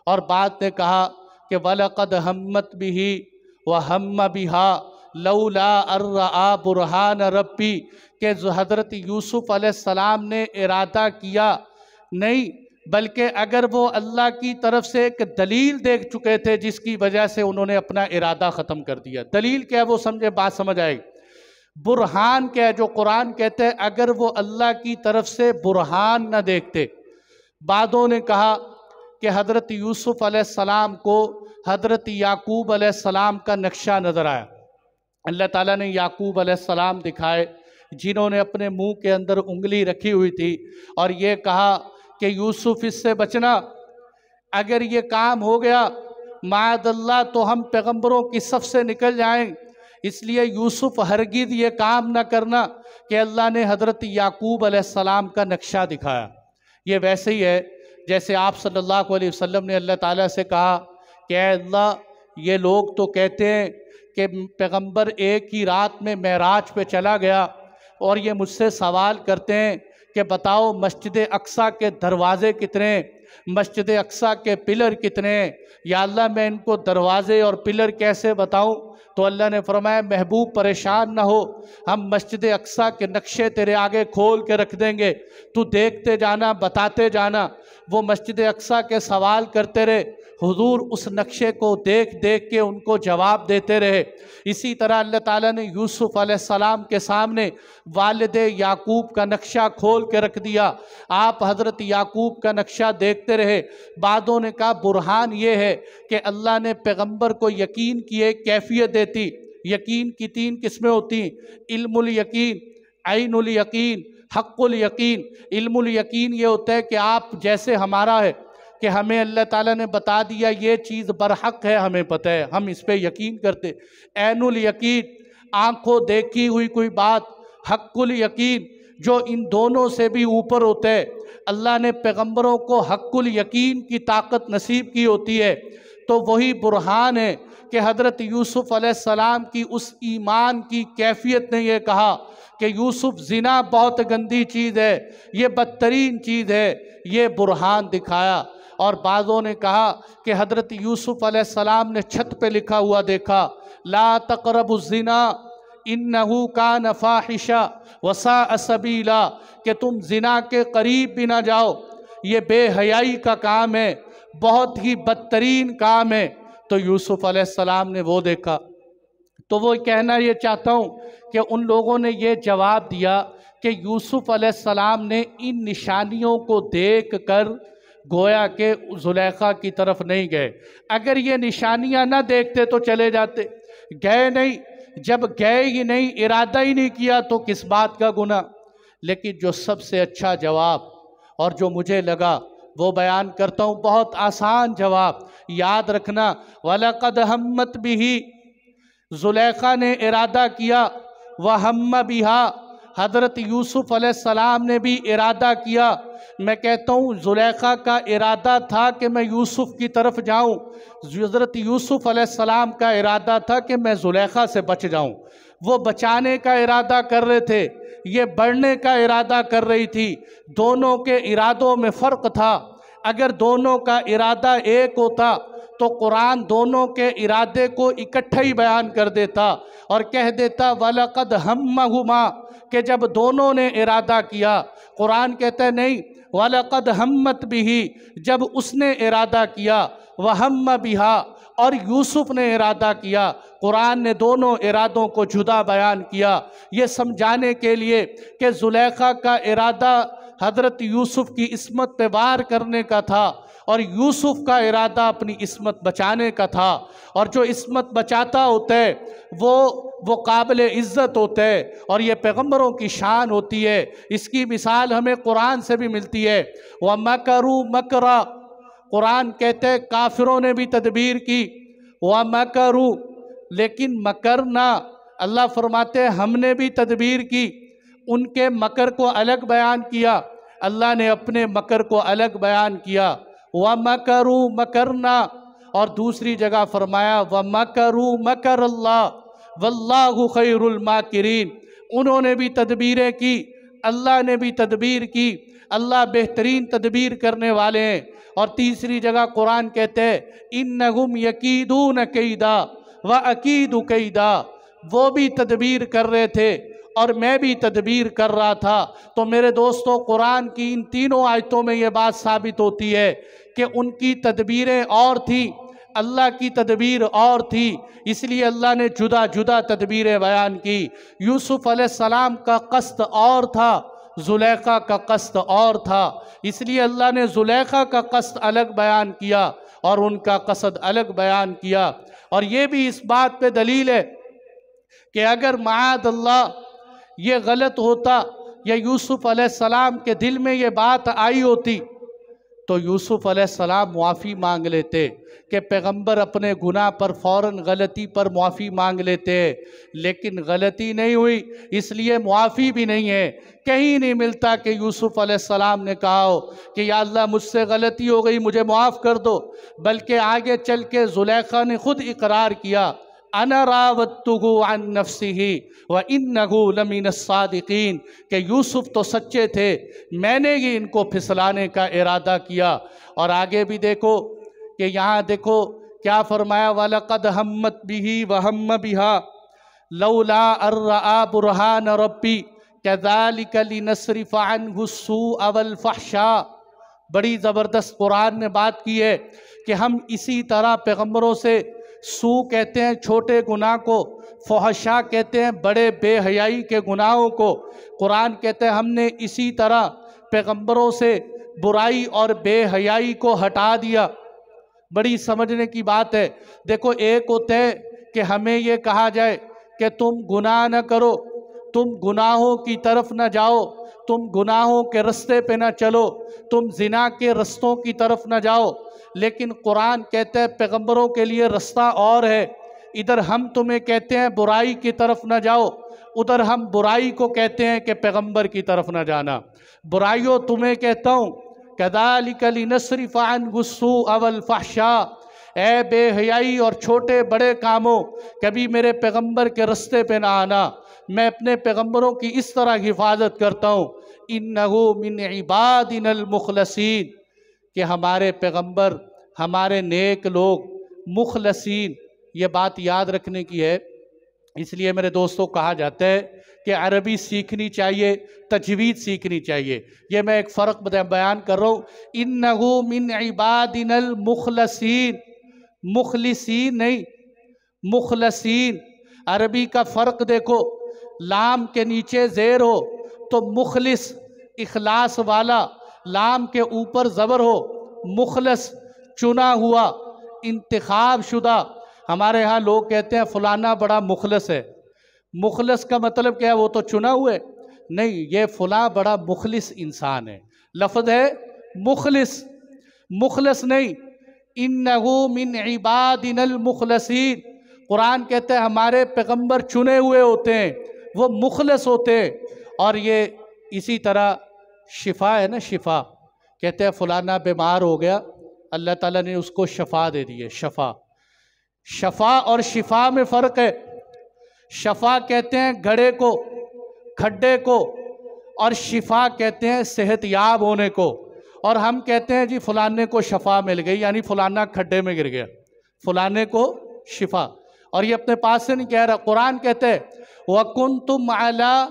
اور بعد نے کہا کہ وَلَقَدْ هَمَّتْ بِهِ وَهَمَّ بِهَا لَوْلَا أَن رَأَىٰ بُرْهَانَ رَبِّي، کہ حضرت یوسف علیہ السلام نے ارادہ کیا نہیں، بلکہ اگر وہ اللہ کی طرف سے ایک دلیل دیکھ چکے تھے جس کی وجہ سے انہوں نے اپنا ارادہ ختم کر دیا۔ دلیل کیا ہے وہ سمجھے، بات سمجھ آئے گی۔ برہان کیا ہے، جو قرآن کہتے ہیں اگر وہ اللہ کی طرف سے برہان نہ دیکھتے۔ بعدوں نے کہا کہ حضرت یوسف علیہ السلام کو حضرت یعقوب علیہ السلام کا نقشہ نظر آیا۔ اللہ تعالیٰ نے یعقوب علیہ السلام دکھائے جنہوں نے اپنے منہ کے اندر انگلی رکھی ہوئی تھی اور یہ کہا کہ یوسف اس سے بچنا، اگر یہ کام ہو گیا معاذ اللہ تو ہم پیغمبروں کی صف سے نکل جائیں، اس لیے یوسف ہرگز یہ کام نہ کرنا، کہ اللہ نے حضرت یعقوب علیہ السلام کا نقشہ دکھایا۔ یہ ویسے ہی ہے جیسے آپ صلی اللہ علیہ وسلم نے اللہ تعالیٰ سے کہا کہ اے اللہ، یہ لوگ تو کہتے ہیں کہ پیغمبر ایک ہی رات میں معراج پہ چلا گیا، اور یہ مجھ سے سوال کرتے ہیں کہ بتاؤ مسجد اقصیٰ کے دروازے کتنے ہیں، مسجد اقصیٰ کے پلر کتنے ہیں، یا اللہ میں ان کو دروازے اور پلر کیسے بتاؤں؟ تو اللہ نے فرمایا محبوب پریشان نہ ہو، ہم مسجد اقصیٰ کے نقشے تیرے آگے کھول کے رکھ دیں گے، تو دیکھتے جانا، بتاتے جانا۔ وہ مسجد اقصیٰ کے سوال کرتے رہے، حضور اس نقشے کو دیکھ دیکھ کے ان کو جواب دیتے رہے۔ اسی طرح اللہ تعالیٰ نے یوسف علیہ السلام کے سامنے والد یعقوب کا نقشہ کھول کے رکھ دیا، آپ حضرت یعقوب کا نقشہ دیکھتے رہے۔ بعدوں نے کہا برہان یہ ہے کہ اللہ نے پیغمبر کو یقین کی ایک کیفیت دیتی۔ یقین کی 3 قسمیں ہوتی ہیں، علم الیقین، عین الیقین، حق الیقین۔ علم الیقین یہ ہوتا ہے کہ آپ جیسے ہمارا ہے کہ ہمیں اللہ تعالیٰ نے بتا دیا یہ چیز برحق ہے، ہمیں پتہ ہے، ہم اس پہ یقین کرتے۔ عین الیقین، آنکھوں دیکھی ہوئی کوئی بات۔ حق الیقین، جو ان دونوں سے بھی اوپر ہوتا ہے۔ اللہ نے پیغمبروں کو حق الیقین کی طاقت نصیب کی ہوتی ہے، تو وہی برہان ہے کہ حضرت یوسف علیہ السلام کی اس ایمان کی کیفیت نے یہ کہا کہ یوسف زنا بہت گندی چیز ہے، یہ بدترین چیز ہے، یہ برہان دکھایا۔ اور بعضوں نے کہا کہ حضرت یوسف علیہ السلام نے چھت پہ لکھا ہوا دیکھا، لا تقربوا الزنا انہو کان فاحشہ وساء سبیلا، کہ تم زنا کے قریب بھی نہ جاؤ، یہ بے حیائی کا کام ہے، بہت ہی بدترین کام ہے۔ تو یوسف علیہ السلام نے وہ دیکھا۔ تو وہ کہنا یہ چاہتا ہوں کہ ان لوگوں نے یہ جواب دیا کہ یوسف علیہ السلام نے ان نشانیوں کو دیکھ کر گویا کہ زلیخا کی طرف نہیں گئے۔ اگر یہ نشانیاں نہ دیکھتے تو چلے جاتے، گئے نہیں، جب گئے ہی نہیں، ارادہ ہی نہیں کیا تو کس بات کا گناہ۔ لیکن جو سب سے اچھا جواب اور جو مجھے لگا وہ بیان کرتا ہوں، بہت آسان جواب، یاد رکھنا، وَلَقَدْ هَمَّتْ بِهِ، زلیخا نے ارادہ کیا، وَهَمَّ بِهَا، حضرت یوسف علیہ السلام نے بھی ارادہ کیا۔ میں کہتا ہوں زلیخا کا ارادہ تھا کہ میں یوسف کی طرف جاؤں، حضرت یوسف علیہ السلام کا ارادہ تھا کہ میں زلیخا سے بچ جاؤں۔ وہ بچانے کا ارادہ کر رہے تھے، یہ بڑھنے کا ارادہ کر رہی تھی، دونوں کے ارادوں میں فرق تھا۔ اگر دونوں کا ارادہ ایک ہوتا تو قرآن دونوں کے ارادے کو اکٹھا ہی بیان کر دیتا اور کہہ دیتا وَلَقَدْ هَمَّهُمَا، کہ جب دونوں نے ارادہ کیا۔ قرآن کہتا ہے نہیں، وَلَقَدْ ہَمَّتْ بِهِ جب اس نے ارادہ کیا، وَهَمَّ بِهَا اور یوسف نے ارادہ کیا۔ قرآن نے دونوں ارادوں کو جدا بیان کیا، یہ سمجھانے کے لیے کہ زلیخا کا ارادہ حضرت یوسف کی عصمت پہ وار کرنے کا تھا، اور یوسف کا ارادہ اپنی عصمت بچانے کا تھا، اور جو عصمت بچاتا ہوتا ہے وہ قابل عزت ہوتا ہے، اور یہ پیغمبروں کی شان ہوتی ہے۔ اس کی مثال ہمیں قرآن سے بھی ملتی ہے۔ وَمَكَرُوا مَكْرًا قرآن کہتے ہیں کافروں نے بھی تدبیر کی، وَمَكَرُوا لیکن مکرنا اللہ فرماتے ہیں ہم نے بھی تدبیر کی۔ ان کے مکر کو الگ بیان کیا، اللہ نے اپنے مکر کو الگ بیان کیا۔ وَمَكَرُوا مَكَرْنَا اور دوسری جگہ فرمایا وَمَكَرُوا مَكَرَ اللَّهُ وَاللَّهُ خَيْرُ الْمَاكِرِينَ انہوں نے بھی تدبیریں کی، اللہ نے بھی تدبیر کی، اللہ بہترین تدبیر کرنے والے ہیں۔ اور تیسری جگہ قرآن کہتے ہیں إِنَّهُمْ يَكِيدُونَ كَيْدًا وَأَكِيدُ كَيْدًا وہ بھی تدبیر کر رہے تھے اور میں بھی تدبیر کر رہا تھا۔ تو میرے دوستو قرآن کی ان تینوں آیتوں میں یہ بات ثابت ہوتی ہے کہ ان کی تدبیریں اور تھیں، اللہ کی تدبیر اور تھی، اس لیے اللہ نے جدا جدا تدبیریں بیان کی۔ یوسف علیہ السلام کا قصد اور تھا، زلیخا کا قصد اور تھا، اس لیے اللہ نے زلیخا کا قصد الگ بیان کیا اور ان کا قصد الگ بیان کیا۔ اور یہ بھی اس بات پہ دلیل ہے کہ اگر معاذ اللہ یہ غلط ہوتا یا یوسف علیہ السلام کے دل میں یہ بات آئی ہوتی تو یوسف علیہ السلام معافی مانگ لیتے کہ پیغمبر اپنے گناہ پر فوراً غلطی پر معافی مانگ لیتے، لیکن غلطی نہیں ہوئی اس لیے معافی بھی نہیں ہے۔ کہیں نہیں ملتا کہ یوسف علیہ السلام نے کہا ہو کہ یا اللہ مجھ سے غلطی ہو گئی مجھے معاف کر دو، بلکہ آگے چل کے زلیخا نے خود اقرار کیا انا راودتہ عن نفسہ وانہ لمن الصادقین کہ یوسف تو سچے تھے، میں نے ہی ان کو پھسلانے کا ارادہ کیا۔ اور آگے بھی دیکھو کہ یہاں دیکھو کیا فرمایا وَلَقَدْ ہَمَّتْ بِهِ وَهَمَّ بِهَا لَوْلَا أَن رَّأَىٰ بُرْهَانَ رَبِّهِ كَذَلِكَ لِنَصْرِفَ عَنْهُ السُّوءَ وَالْفَحْشَاءَ بڑی زبردست قرآن نے بات کی ہے کہ ہم اسی طرح پیغمبروں سے سو کہتے ہیں چھوٹے گناہ کو، فحشاء کہتے ہیں بڑے بے حیائی کے گناہوں کو، قرآن کہتے ہیں ہم نے اسی طرح پیغمبروں سے برائی اور بے حیائی کو ہٹا دیا۔ بڑی سمجھنے کی بات ہے۔ دیکھو ایک ہوتا ہے کہ ہمیں یہ کہا جائے کہ تم گناہ نہ کرو، تم گناہوں کی طرف نہ جاؤ، تم گناہوں کے رستے پہ نہ چلو، تم زنا کے رستوں کی طرف نہ جاؤ، لیکن قرآن کہتا ہے پیغمبروں کے لیے رستہ اور ہے۔ ادھر ہم تمہیں کہتے ہیں برائی کی طرف نہ جاؤ، ادھر ہم برائی کو کہتے ہیں کہ پیغمبر کی طرف نہ جانا۔ برائیوں تمہیں کہتا ہوں كَذَلِكَ لِنَصْرِفَ عَنْهُ السُّوءَ وَالْفَحْشَاءَ اے بے حیائی اور چھوٹے بڑے کاموں کبھی میرے پیغمبر کے رستے پہ نہ آنا۔ میں اپنے پیغمبروں کی اس طرح حفاظت کرتا ہوں إِنَّهُ مِنْ عِبَادِنَا الْمُخْلَصِينَ کہ ہمارے پیغمبر ہمارے نیک لوگ مخلصین، یہ بات یاد رکھنے کی ہے۔ اس لیے میرے دوستوں کہا جاتا ہے کہ عربی سیکھنی چاہیے، تجوید سیکھنی چاہیے۔ یہ میں ایک فرق بیان کر رہا ہوں۔ إِنَّهُ مِنْ عِبَادِنَا الْمُخْلَصِينَ مخلصین نہیں، مخلصین۔ عربی کا فرق دیکھو، لام کے نیچے زیر ہو تو مخلص اخلاص والا، لام کے اوپر زبر ہو مخلص چنا ہوا، انتخاب شدہ۔ ہمارے ہاں لوگ کہتے ہیں فلانا بڑا مخلص ہے۔ مخلص کا مطلب کیا ہے؟ وہ تو چنا ہوئے نہیں، یہ فلاں بڑا مخلص انسان ہے، لفظ ہے مخلص، مخلص نہیں۔ إِنَّهُ مِنْ عِبَادِنَا الْمُخْلَصِينَ قرآن کہتے ہیں ہمارے پیغمبر چنے ہوئے ہوتے ہیں، وہ مخلص ہوتے ہیں۔ اور یہ اسی طرح شفا ہے نا، شفا کہتے ہیں فلانا بیمار ہو گیا، اللہ تعالیٰ نے اس کو شفا دے دی ہے۔ شفا، شفا اور شفا میں فرق ہے۔ شفا کہتے ہیں گھڑے کو، کھڈے کو، اور شفا کہتے ہیں صحت یاب ہونے کو۔ اور ہم کہتے ہیں جی فلانے کو شفا مل گئی، یعنی فلانا کھڈے میں گر گیا، فلانے کو شفا۔ اور یہ اپنے پاس سے نہیں کہہ رہا، قرآن کہتے ہیں وَكُنْتُمْ عَلَى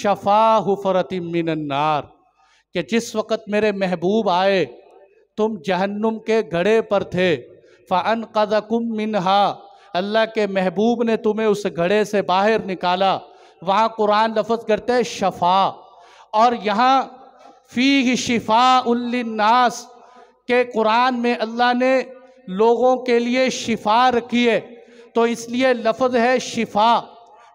شَفَا حُفْرَةٍ مِّنَ النَّارِ کہ جس وقت میرے محبوب آئے تم جہنم کے گڑھے پر تھے، فَأَنْقَذَكُم مِّنْهَا، اللہ کے محبوب نے تمہیں اس گڑھے سے باہر نکالا۔ وہاں قرآن لفظ کرتے ہیں شفا، اور یہاں فِيهِ شِفَاءٌ لِلنَّاسِ کہ قرآن میں اللہ نے لوگوں کے لیے شفا رکھی ہے، تو اس لیے لفظ ہے شفا۔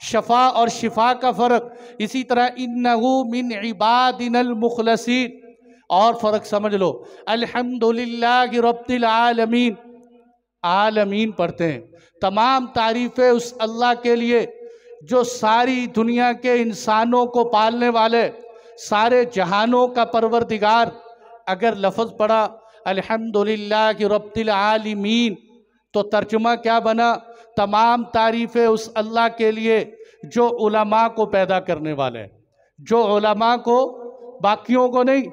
شفا اور شفا کا فرق، اسی طرح اِنَّهُ مِنْ عِبَادِنَا الْمُخْلَصِينَ، اور فرق سمجھ لو، الحمدللہ رب العالمین، عالمین پڑھتے ہیں، تمام تعریفیں اس اللہ کے لیے جو ساری دنیا کے انسانوں کو پالنے والے، سارے جہانوں کا پروردگار۔ اگر لفظ پڑھا الحمدللہ رب العالمین تو ترجمہ کیا بنا؟ تمام تعریفیں اس اللہ کے لیے جو علماء کو پیدا کرنے والے ہیں، جو علماء کو، باقیوں کو نہیں،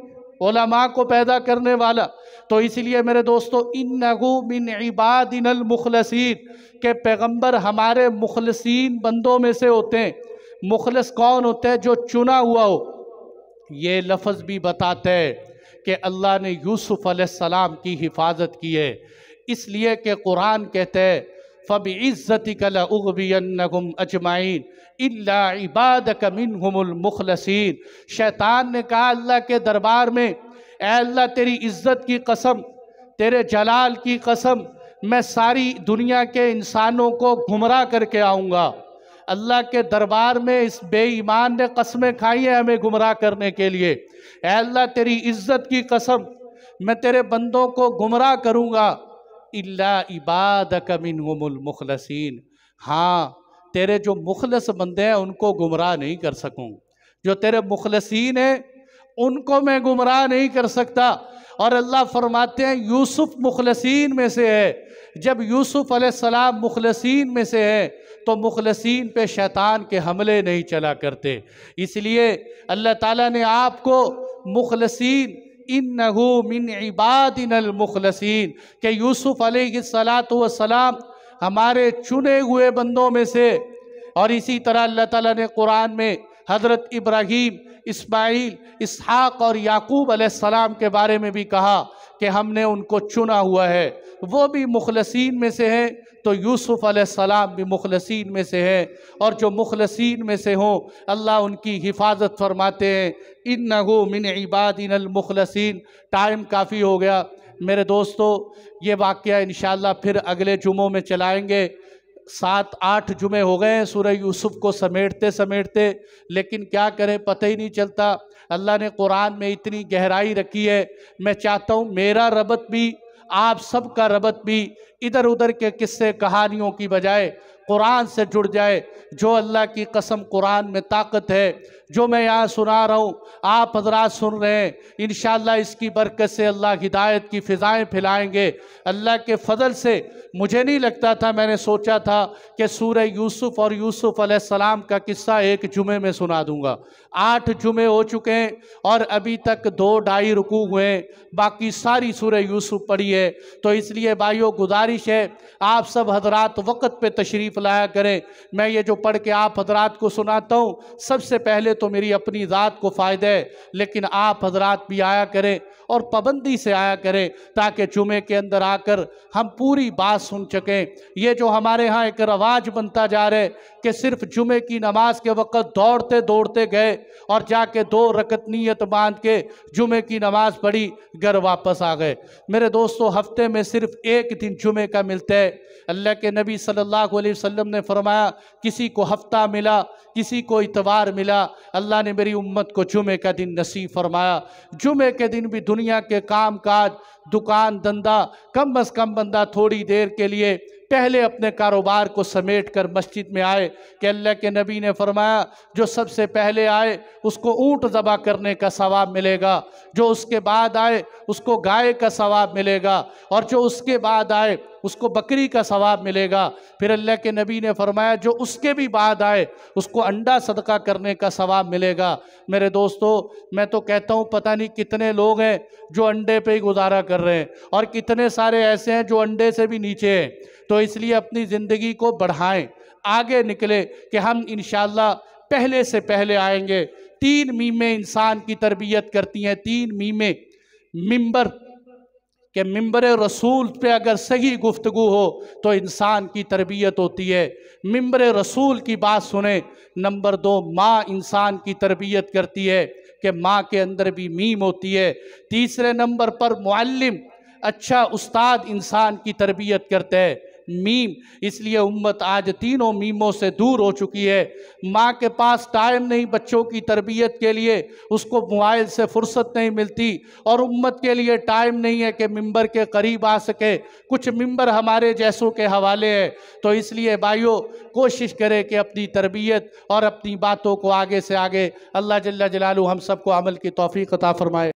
علماء کو پیدا کرنے والا۔ تو اس لیے میرے دوستو، اِنَّهُ مِنْ عِبَادِنَا الْمُخْلَصِينَ کہ پیغمبر ہمارے مخلصین بندوں میں سے ہوتے ہیں۔ مخلص کون ہوتے ہیں؟ جو چنا ہوا ہو۔ یہ لفظ بھی بتاتا ہے کہ اللہ نے یوسف علیہ السلام کی حفاظت کی ہے، اس لیے کہ قرآن کہتے ہیں فَبِعِزَّتِكَ لَأُغْوِيَنَّهُمْ أَجْمَعِينَ إِلَّا عِبَادَكَ مِنْهُمُ الْمُخْلَصِينَ۔ شیطان نے کہا اللہ کے دربار میں، اے اللہ تیری عزت کی قسم، تیرے جلال کی قسم، میں ساری دنیا کے انسانوں کو گمراہ کر کے آؤں گا۔ اللہ کے دربار میں اس بے ایمان نے قسمیں کھائی ہیں ہمیں گمراہ کرنے کے لیے۔ اے اللہ تیری عزت کی قسم، میں تیرے بندوں کو گمراہ کروں گا، اِلَّا عِبَادَكَ مِنْهُمُ الْمُخْلَصِينَ، ہاں تیرے جو مخلص بندے ہیں ان کو گمراہ نہیں کر سکوں، جو تیرے مخلصین ہیں ان کو میں گمراہ نہیں کر سکتا۔ اور اللہ فرماتے ہیں یوسف مخلصین میں سے ہے۔ جب یوسف علیہ السلام مخلصین میں سے ہے تو مخلصین پہ شیطان کے حملے نہیں چلا کرتے۔ اس لیے اللہ تعالیٰ نے آپ کو مخلصین، اِنَّهُ مِنْ عِبَادِنَا الْمُخْلَصِينَ کہ یوسف علیہ السلام ہمارے چنے ہوئے بندوں میں سے۔ اور اسی طرح اللہ تعالیٰ نے قرآن میں حضرت ابراہیم، اسماعیل، اسحاق اور یعقوب علیہ السلام کے بارے میں بھی کہا کہ ہم نے ان کو چنا ہوا ہے، وہ بھی مخلصین میں سے ہیں، تو یوسف علیہ السلام بھی مخلصین میں سے ہیں۔ اور جو مخلصین میں سے ہوں اللہ ان کی حفاظت فرماتے ہیں۔ اِنَّهُ مِنْ عِبَادِنَا الْمُخْلَصِينَ۔ ٹائم کافی ہو گیا میرے دوستو، یہ واقعہ انشاءاللہ پھر اگلے جمعوں میں چلائیں گے۔ 7-8 جمعے ہو گئے ہیں سورہ یوسف کو سمیٹتے، لیکن کیا کریں پتہ ہی نہیں چلتا۔ اللہ نے قرآن میں اتنی گہرائی رکھی ہے، میں چاہتا ہوں میرا ربط بھی، آپ سب کا ربط بھی ادھر ادھر کے قصے کہانیوں کی بجائے قرآن سے جڑ جائے۔ جو اللہ کی قسم قرآن میں طاقت ہے، جو میں یہاں سنا رہا ہوں آپ حضرات سن رہے ہیں، انشاءاللہ اس کی برکت سے اللہ ہدایت کی فضائیں پھیلائیں گے۔ اللہ کے فضل سے مجھے نہیں لگتا تھا، میں نے سوچا تھا کہ سورہ یوسف اور یوسف علیہ السلام کا قصہ ایک جمعے میں سنا دوں گا۔ 8 جمعے ہو چکے ہیں اور ابھی تک 2-2.5 رکوع ہوئے ہیں، باقی ساری سورہ یوسف پڑھی ہے۔ تو اس لیے بھائیو گزارش ہے آپ سب حضرات وقت پہ تشریف لایا کریں۔ میں یہ جو پڑھ کے آپ حضرات کو سناتا ہوں، سب سے پہلے تو میری اپنی ذات کو فائدہ ہے، لیکن آپ حضرات بھی آیا کریں اور پابندی سے آیا کریں تاکہ جمعے کے اندر آ کر ہم پوری بات سن سکیں۔ یہ جو ہمارے ہاں ایک رواج بنتا جا رہا ہے کہ صرف جمعے کی نماز کے وقت دوڑتے گئے اور جا کے 2 رکعت نیت باندھ کے جمعے کی نماز پڑھی، گھر واپس آ گئے۔ میرے دوستو ہفتے میں صرف 1 دن جمعے کا ملتا ہے۔ اللہ کے نبی صلی اللہ علیہ وسلم نے فرمایا کسی کو ہفتہ ملا، کسی کو اتوار ملا، اللہ نے میری امت کو جمعے کا دن نصیب فرمایا۔ جمعے کے دن بھی دنیا کے کام کاج، دکان دھندا، کم از کم بندہ تھوڑی دیر کے لیے پہلے اپنے کاروبار کو سمیٹ کر مسجد میں آئے کہ اللہ کے نبی نے فرمایا جو سب سے پہلے آئے اس کو اونٹ ذبح کرنے کا ثواب ملے گا، جو اس کے بعد آئے اس کو گائے کا ثواب ملے گا، اور جو اس کے بعد آئے اس کو بکری کا ثواب ملے گا۔ پھر اللہ کے نبی نے فرمایا جو اس کے بھی بعد آئے اس کو انڈا صدقہ کرنے کا ثواب ملے گا۔ میرے دوستو میں تو کہتا ہوں پتہ نہیں کتنے لوگ ہیں جو انڈے پہ ہی گزارا کر رہے ہیں اور کتنے سارے ایسے ہیں جو انڈے سے بھی نیچے ہیں۔ تو اس لیے اپنی زندگی کو بڑھائیں، آگے نکلے کہ ہم انشاءاللہ پہلے سے پہلے آئیں گے، تین میمیں انسان کی تربیت کرتی ہیں، تین میمیں۔ ممبر کہ ممبر رسول پہ اگر صحیح گفتگو ہو تو انسان کی تربیت ہوتی ہے، ممبر رسول کی بات سنیں۔ نمبر دو، ماں انسان کی تربیت کرتی ہے کہ ماں کے اندر بھی میم ہوتی ہے۔ تیسرے نمبر پر معلم، اچھا استاد انسان کی تربیت کرتا ہے، میم۔ اس لیے امت آج تینوں میموں سے دور ہو چکی ہے۔ ماں کے پاس ٹائم نہیں بچوں کی تربیت کے لیے، اس کو موبائل سے فرصت نہیں ملتی، اور امت کے لیے ٹائم نہیں ہے کہ ممبر کے قریب آ سکے۔ کچھ ممبر ہمارے جیسوں کے حوالے ہیں۔ تو اس لیے بھائیو کوشش کرے کہ اپنی تربیت اور اپنی باتوں کو آگے سے آگے، اللہ جل جلالہ ہم سب کو عمل کی توفیق عطا فرمائے۔